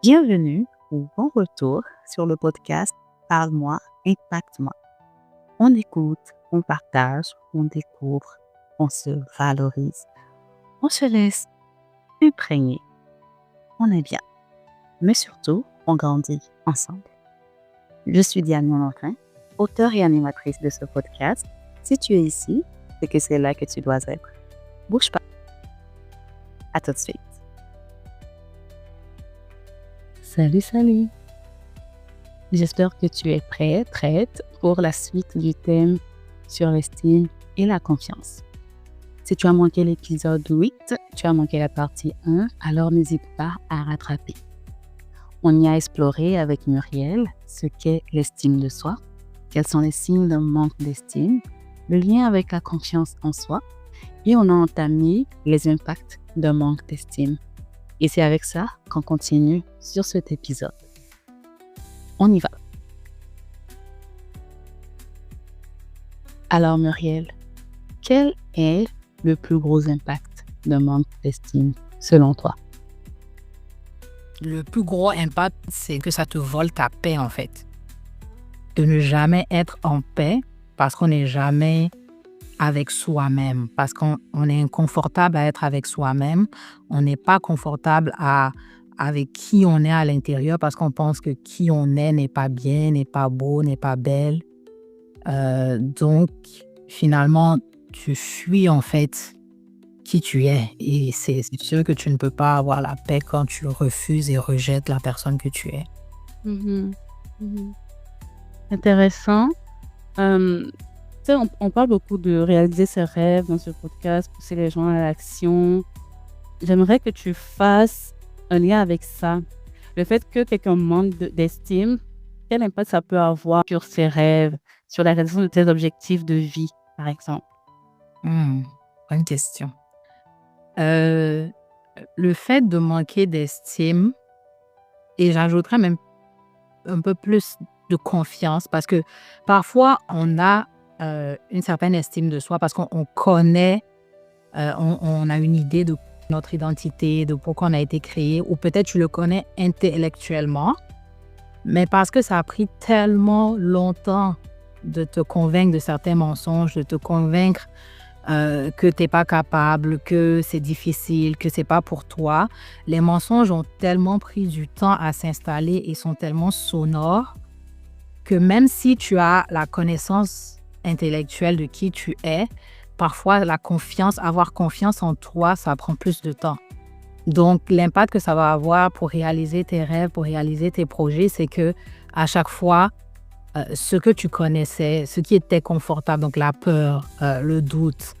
Bienvenue ou bon retour sur le podcast Parle-moi, impacte-moi. On écoute, on partage, on découvre, on se valorise, on se laisse imprégner. On est bien, mais surtout, on grandit ensemble. Je suis Diane Monentin, auteure et animatrice de ce podcast. Si tu es ici, c'est que c'est là que tu dois être. Bouge pas. À tout de suite. Salut. J'espère que tu es prête pour la suite du thème sur l'estime et la confiance. Si tu as manqué l'épisode 8, tu as manqué la partie 1, alors n'hésite pas à rattraper. On y a exploré avec Muriel ce qu'est l'estime de soi, quels sont les signes d'un manque d'estime, le lien avec la confiance en soi, et on a entamé les impacts d'un manque d'estime. Et c'est avec ça qu'on continue sur cet épisode. On y va. Alors Muriel, quel est le plus gros impact d'un manque d'estime selon toi? Le plus gros impact, c'est que ça te vole ta paix, en fait. De ne jamais être en paix parce qu'on n'est jamais avec soi-même, parce qu'on est inconfortable à être avec soi-même. On n'est pas confortable avec qui on est à l'intérieur parce qu'on pense que qui on est n'est pas bien, n'est pas beau, n'est pas belle. Donc, finalement, tu fuis, en fait, qui tu es. Et c'est sûr que tu ne peux pas avoir la paix quand tu refuses et rejettes la personne que tu es. Intéressant. On parle beaucoup de réaliser ses rêves dans ce podcast, pousser les gens à l'action. J'aimerais que tu fasses un lien avec ça. Le fait que quelqu'un manque d'estime, quel impact ça peut avoir sur ses rêves, sur la réalisation de tes objectifs de vie, par exemple? Bonne question. Le fait de manquer d'estime, et j'ajouterais même un peu plus de confiance, parce que parfois on a une certaine estime de soi parce qu'on connaît, on a une idée de notre identité, de pourquoi on a été créé, ou peut-être tu le connais intellectuellement, mais parce que ça a pris tellement longtemps de te convaincre de certains mensonges, de te convaincre que tu n'es pas capable, que c'est difficile, que ce n'est pas pour toi. Les mensonges ont tellement pris du temps à s'installer et sont tellement sonores que même si tu as la connaissance intellectuelle de qui tu es, parfois avoir confiance en toi, ça prend plus de temps. Donc, l'impact que ça va avoir pour réaliser tes rêves, pour réaliser tes projets, c'est que à chaque fois, ce que tu connaissais, ce qui était confortable, donc la peur, le doute,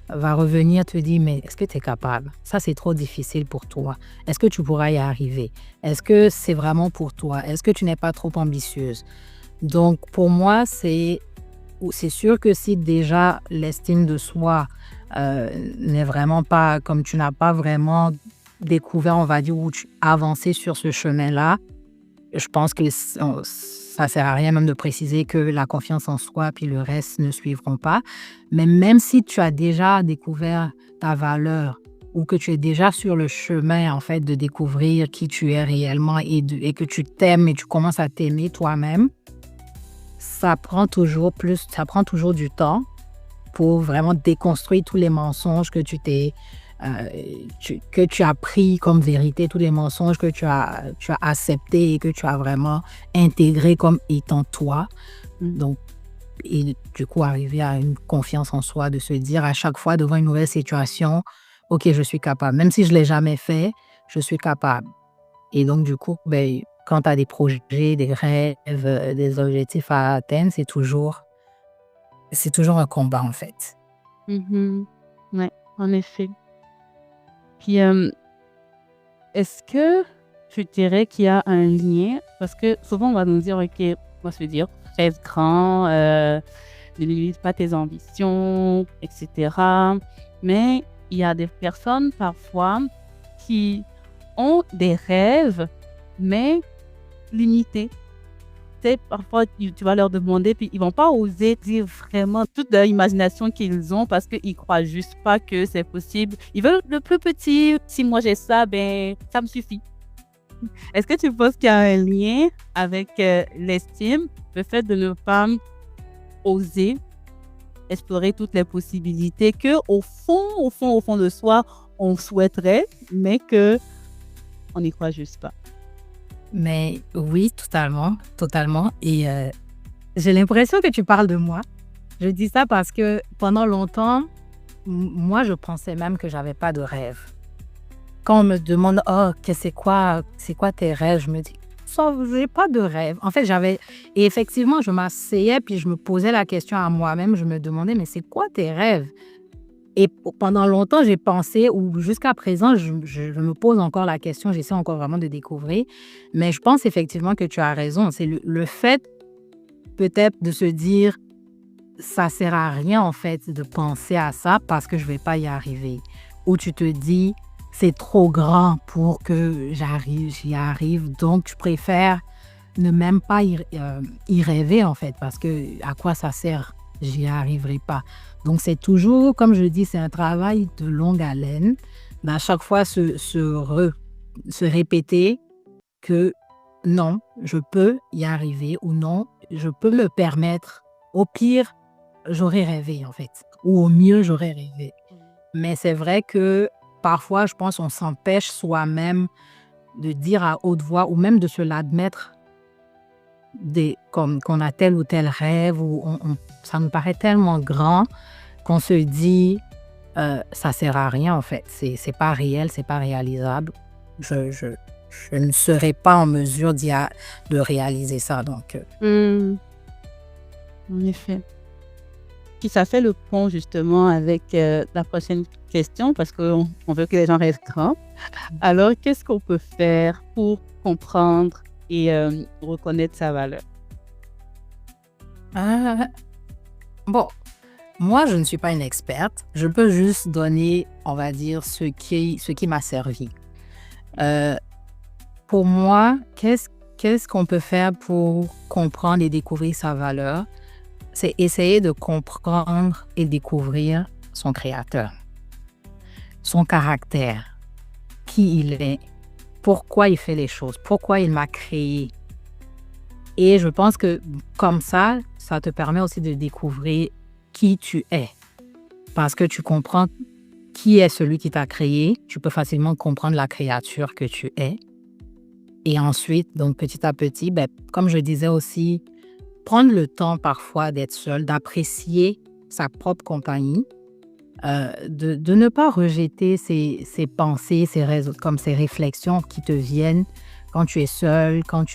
va revenir te dire, mais est-ce que tu es capable? Ça, c'est trop difficile pour toi. Est-ce que tu pourras y arriver? Est-ce que c'est vraiment pour toi? Est-ce que tu n'es pas trop ambitieuse? Donc, pour moi, c'est sûr que si déjà l'estime de soi n'est vraiment pas, comme tu n'as pas vraiment découvert, on va dire, ou avancé sur ce chemin-là, je pense que ça ne sert à rien même de préciser que la confiance en soi puis le reste ne suivront pas. Mais même si tu as déjà découvert ta valeur ou que tu es déjà sur le chemin, en fait, de découvrir qui tu es réellement et que tu t'aimes et tu commences à t'aimer toi-même, ça prend toujours du temps pour vraiment déconstruire tous les mensonges que que tu as pris comme vérité, tous les mensonges que tu as acceptés et que tu as vraiment intégrés comme étant toi. Donc, et du coup, arriver à une confiance en soi, de se dire à chaque fois devant une nouvelle situation, ok, je suis capable. Même si je ne l'ai jamais fait, je suis capable. Et donc, du coup, quand tu as des projets, des rêves, des objectifs à atteindre, c'est toujours un combat, en fait. Oui, en effet. Puis, est-ce que tu dirais qu'il y a un lien? Parce que souvent, on va nous dire, OK, on va se dire, rêve grand, ne limite pas tes ambitions, etc. Mais il y a des personnes, parfois, qui ont des rêves, mais limités. Parfois, tu vas leur demander, puis ils vont pas oser dire vraiment toute leur imagination qu'ils ont parce qu'ils croient juste pas que c'est possible. Ils veulent le plus petit. Si moi j'ai ça, ça me suffit. Est-ce que tu penses qu'il y a un lien avec l'estime, le fait de ne pas oser explorer toutes les possibilités que au fond de soi, on souhaiterait, mais que on n'y croit juste pas? Mais oui, totalement, totalement. Et j'ai l'impression que tu parles de moi. Je dis ça parce que pendant longtemps, moi, je pensais même que j'avais pas de rêve. Quand on me demande, oh, c'est quoi tes rêves? Je me dis, ça, j'ai pas de rêve. En fait, et effectivement, je m'asseyais puis je me posais la question à moi-même. Je me demandais, mais c'est quoi tes rêves? Et pendant longtemps, j'ai pensé, ou jusqu'à présent, je me pose encore la question, j'essaie encore vraiment de découvrir. Mais je pense effectivement que tu as raison. C'est le fait peut-être de se dire, ça sert à rien en fait de penser à ça parce que je vais pas y arriver. Ou tu te dis, c'est trop grand pour que j'y arrive, donc je préfère ne même pas y rêver en fait, parce que à quoi ça sert? J'y arriverai pas. Donc c'est toujours, comme je dis, c'est un travail de longue haleine, à chaque fois se répéter que non, je peux y arriver, ou non, je peux me permettre. Au pire, j'aurais rêvé en fait, ou au mieux, j'aurais rêvé. Mais c'est vrai que parfois, je pense on s'empêche soi-même de dire à haute voix, ou même de se l'admettre, comme qu'on a tel ou tel rêve, ou ça nous paraît tellement grand qu'on se dit ça sert à rien en fait, c'est pas réel, c'est pas réalisable. Je ne serai pas en mesure de réaliser ça. Donc, En effet. Puis ça fait le pont justement avec la prochaine question, parce qu'on veut que les gens restent grands. Alors, qu'est-ce qu'on peut faire pour comprendre et reconnaître sa valeur? bon, moi, je ne suis pas une experte. Je peux juste donner, on va dire, ce qui m'a servi. Pour moi, qu'est-ce qu'on peut faire pour comprendre et découvrir sa valeur? C'est essayer de comprendre et découvrir son créateur, son caractère, qui il est, pourquoi il fait les choses, pourquoi il m'a créé. Et je pense que comme ça te permet aussi de découvrir qui tu es. Parce que tu comprends qui est celui qui t'a créé, tu peux facilement comprendre la créature que tu es. Et ensuite, donc petit à petit, comme je disais aussi, prendre le temps parfois d'être seul, d'apprécier sa propre compagnie, de ne pas rejeter ses pensées, comme ces réflexions qui te viennent quand tu es seul, quand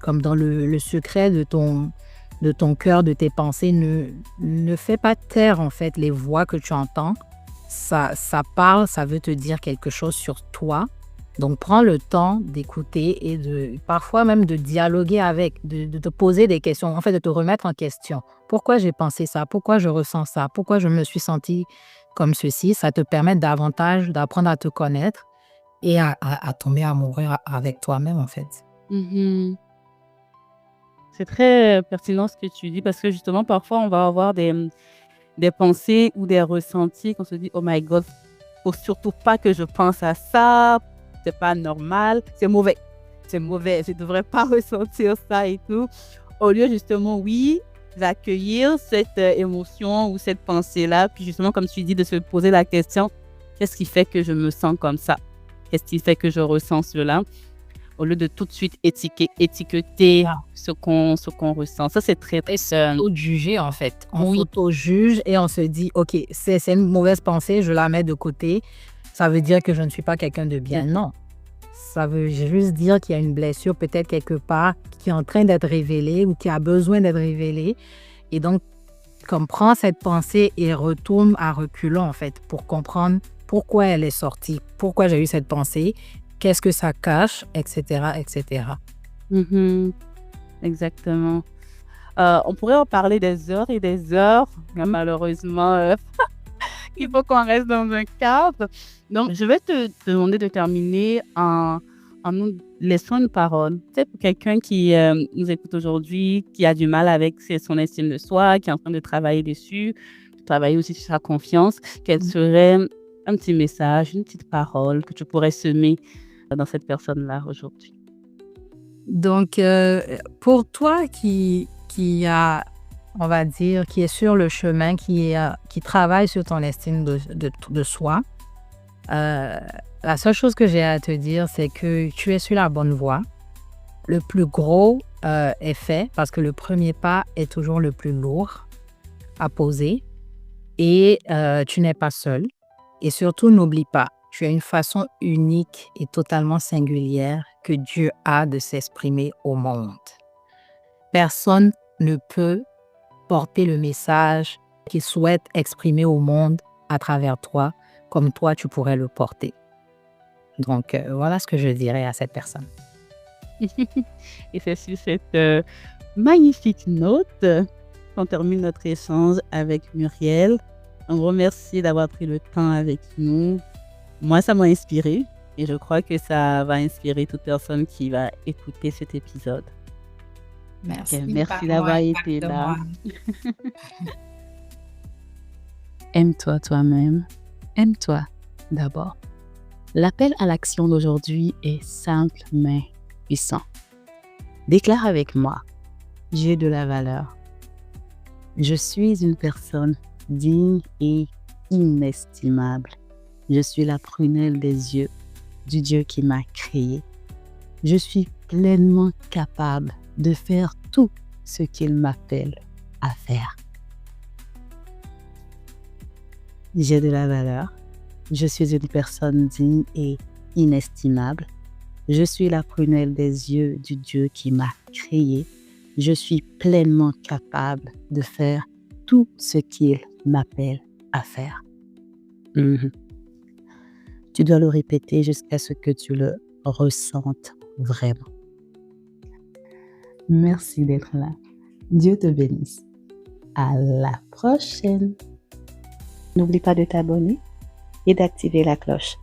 comme dans le secret de ton cœur, de tes pensées. Ne fais pas taire en fait les voix que tu entends. Ça parle, ça veut te dire quelque chose sur toi. Donc, prends le temps d'écouter et parfois même de dialoguer avec, de te poser des questions, en fait, de te remettre en question. Pourquoi j'ai pensé ça? Pourquoi je ressens ça? Pourquoi je me suis sentie comme ceci? Ça te permet davantage d'apprendre à te connaître et à tomber amoureux avec toi-même, en fait. Mhm. C'est très pertinent ce que tu dis, parce que justement, parfois, on va avoir des pensées ou des ressentis qu'on se dit, oh my God, faut surtout pas que je pense à ça. C'est pas normal, c'est mauvais, je ne devrais pas ressentir ça et tout. Au lieu justement, oui, d'accueillir cette émotion ou cette pensée-là, puis justement, comme tu dis, de se poser la question, qu'est-ce qui fait que je me sens comme ça? Qu'est-ce qui fait que je ressens cela? Au lieu de tout de suite étiqueter ce qu'on ressent. Ça, c'est très, très sain. Auto-juger, en fait. On s'auto-juge et on se dit, OK, c'est une mauvaise pensée, je la mets de côté. Ça veut dire que je ne suis pas quelqu'un de bien. Non. Ça veut juste dire qu'il y a une blessure peut-être quelque part qui est en train d'être révélée ou qui a besoin d'être révélée. Et donc, prends cette pensée et retourne à reculons, en fait, pour comprendre pourquoi elle est sortie, pourquoi j'ai eu cette pensée, qu'est-ce que ça cache, etc., etc. Exactement. On pourrait en parler des heures et des heures, mais malheureusement, il faut qu'on reste dans un cadre. Donc, je vais te demander de terminer en nous laissant une parole. Tu sais, pour quelqu'un qui nous écoute aujourd'hui, qui a du mal avec son estime de soi, qui est en train de travailler dessus, travailler aussi sur sa confiance, quel serait un petit message, une petite parole que tu pourrais semer dans cette personne-là aujourd'hui? Donc, pour toi qui on va dire, qui est sur le chemin, qui travaille sur ton estime de soi, la seule chose que j'ai à te dire, c'est que tu es sur la bonne voie. Le plus gros est fait parce que le premier pas est toujours le plus lourd à poser et tu n'es pas seul. Et surtout, n'oublie pas, tu as une façon unique et totalement singulière que Dieu a de s'exprimer au monde. Personne ne peut porter le message qu'il souhaite exprimer au monde à travers toi comme toi tu pourrais le porter. Donc, voilà ce que je dirais à cette personne. Et c'est sur cette magnifique note qu'on termine notre échange avec Muriel. On vous remercie d'avoir pris le temps avec nous. Moi, ça m'a inspiré et je crois que ça va inspirer toute personne qui va écouter cet épisode. Merci d'avoir été là. Aime-toi toi-même. Aime-toi d'abord. L'appel à l'action d'aujourd'hui est simple mais puissant. Déclare avec moi, j'ai de la valeur. Je suis une personne digne et inestimable. Je suis la prunelle des yeux du Dieu qui m'a créé. Je suis pleinement capable de faire tout ce qu'il m'appelle à faire. J'ai de la valeur. Je suis une personne digne et inestimable. Je suis la prunelle des yeux du Dieu qui m'a créé. Je suis pleinement capable de faire tout ce qu'il m'appelle à faire. Tu dois le répéter jusqu'à ce que tu le ressentes vraiment. Merci d'être là. Dieu te bénisse. À la prochaine. N'oublie pas de t'abonner et d'activer la cloche